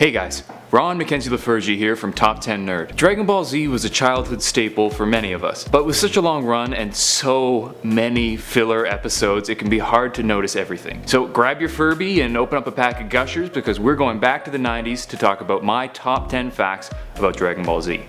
Hey guys, Ron Mackenzie Lafergie here from Top 10 Nerd. Dragon Ball Z was a childhood staple for many of us, but with such a long run and so many filler episodes, it can be hard to notice everything. So grab your Furby and open up a pack of Gushers because we're going back to the 90s to talk about my top 10 facts about Dragon Ball Z.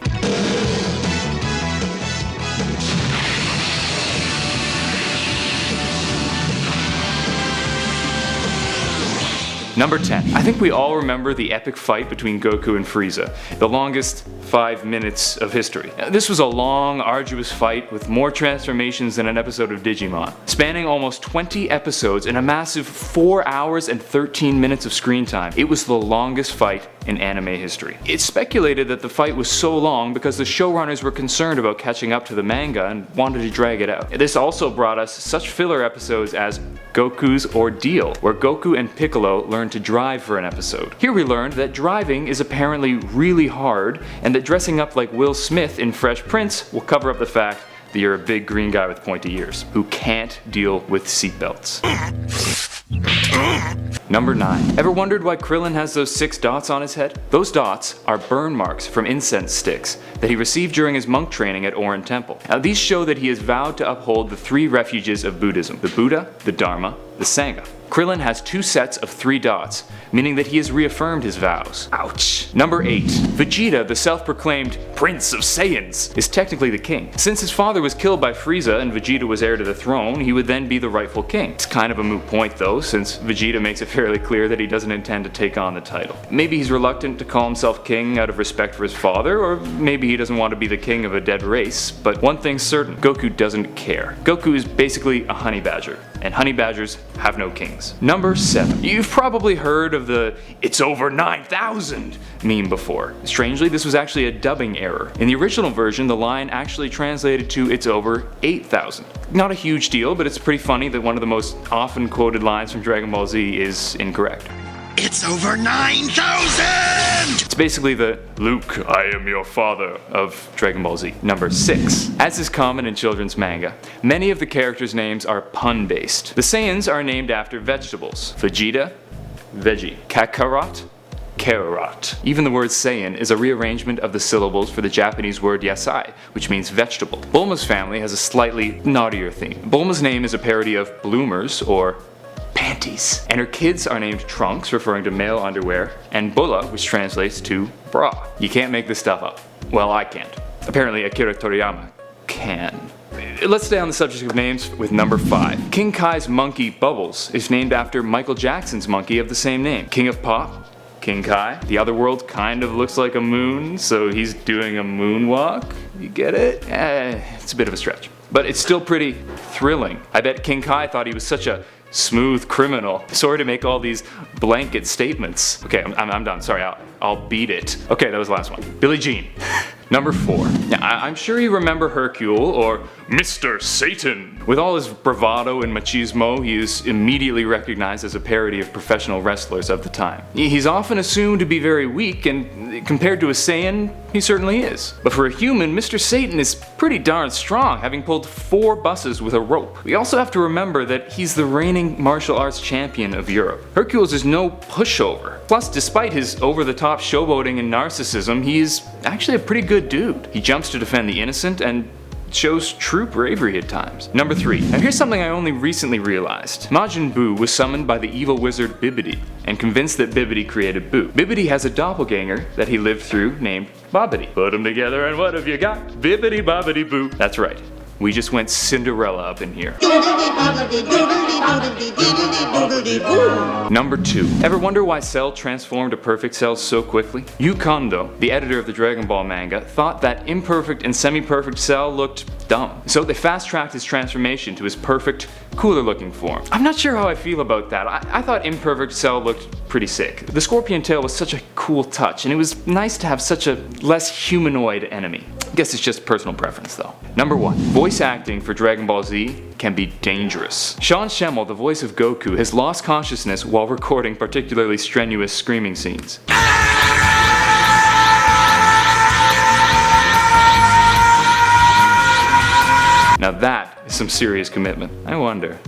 Number 10. I think we all remember the epic fight between Goku and Frieza, the longest 5 minutes of history. This was a long, arduous fight with more transformations than an episode of Digimon, spanning almost 20 episodes and a massive 4 hours and 13 minutes of screen time. It was the longest fight in anime history. It's speculated that the fight was so long because the showrunners were concerned about catching up to the manga and wanted to drag it out. This also brought us such filler episodes as Goku's Ordeal, where Goku and Piccolo learned to drive for an episode. Here we learned that driving is apparently really hard, and that dressing up like Will Smith in Fresh Prince will cover up the fact that you're a big green guy with pointy ears who can't deal with seatbelts. Number 9. Ever wondered why Krillin has those 6 dots on his head? Those dots are burn marks from incense sticks that he received during his monk training at Orin Temple. Now these show that he has vowed to uphold the 3 refuges of Buddhism: the Buddha, the Dharma, the Sangha. Krillin has 2 sets of 3 dots, meaning that he has reaffirmed his vows. Ouch. Number 8. Vegeta, the self-proclaimed Prince of Saiyans, is technically the king. Since his father was killed by Frieza and Vegeta was heir to the throne, he would then be the rightful king. It's kind of a moot point though, since Vegeta makes it fairly clear that he doesn't intend to take on the title. Maybe he's reluctant to call himself king out of respect for his father, or maybe he doesn't want to be the king of a dead race, but one thing's certain: Goku doesn't care. Goku is basically a honey badger, and honey badgers have no kings. Number 7. You've probably heard of the "it's over 9,000" meme before. Strangely, this was actually a dubbing error. In the original version, the line actually translated to "it's over 8,000." Not a huge deal, but it's pretty funny that one of the most often quoted lines from Dragon Ball Z is incorrect. It's over 9,000! It's basically the "Luke, I am your father" of Dragon Ball Z. Number 6. As is common in children's manga, many of the characters' names are pun-based. The Saiyans are named after vegetables. Vegeta, veggie. Kakarot, carrot. Even the word Saiyan is a rearrangement of the syllables for the Japanese word yasai, which means vegetable. Bulma's family has a slightly naughtier theme. Bulma's name is a parody of bloomers, or panties. And her kids are named Trunks, referring to male underwear, and Bulla, which translates to bra. You can't make this stuff up. Well, I can't. Apparently Akira Toriyama can. Let's stay on the subject of names with number 5. King Kai's monkey Bubbles is named after Michael Jackson's monkey of the same name. King of Pop, King Kai. The other world kind of looks like a moon, so he's doing a moonwalk. You get it? It's a bit of a stretch. But it's still pretty thrilling. I bet King Kai thought he was such a smooth criminal. Sorry to make all these blanket statements. Okay, I'm done. Sorry, I'll beat it. Okay, that was the last one. Billie Jean. Number 4. Now, I'm sure you remember Hercules, or Mr. Satan. With all his bravado and machismo, he is immediately recognized as a parody of professional wrestlers of the time. He's often assumed to be very weak, and compared to a Saiyan, he certainly is. But for a human, Mr. Satan is pretty darn strong, having pulled 4 buses with a rope. We also have to remember that he's the reigning martial arts champion of Europe. Hercules is no pushover. Plus, despite his over-the-top showboating and narcissism, he is actually a pretty good dude. He jumps to defend the innocent and shows true bravery at times. Number 3. Now here's something I only recently realized. Majin Buu was summoned by the evil wizard Bibbity and convinced that Bibbity created Buu. Bibbity has a doppelganger that he lived through named Bobbity. Put them together and what have you got? Bibbity Bobbity Boo. That's right. We just went Cinderella up in here. Number 2. Ever wonder why Cell transformed to perfect cells so quickly? Yu Kondo, the editor of the Dragon Ball manga, thought that imperfect and semi-perfect Cell looked dumb. So they fast-tracked his transformation to his perfect, cooler-looking form. I'm not sure how I feel about that. I thought imperfect Cell looked pretty sick. The scorpion tail was such a cool touch, and it was nice to have such a less humanoid enemy. I guess it's just personal preference though. Number 1. Voice acting for Dragon Ball Z can be dangerous. Sean Schemmel, the voice of Goku, has lost consciousness while recording particularly strenuous screaming scenes. Now that is some serious commitment. I wonder.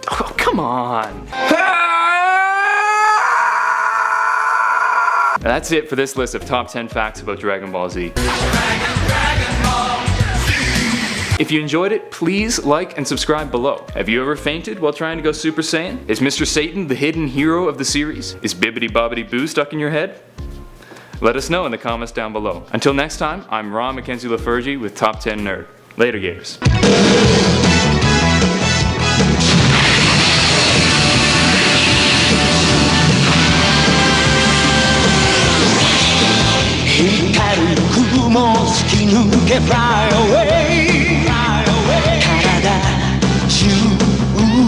Oh, come on. That's it for this list of top 10 facts about Dragon Ball Z. If you enjoyed it, please like and subscribe below. Have you ever fainted while trying to go Super Saiyan? Is Mr. Satan the hidden hero of the series? Is Bibbity Bobbity Boo stuck in your head? Let us know in the comments down below. Until next time, I'm Ron Mackenzie LaFergie with Top 10 Nerd. Later, Gators. Fly away.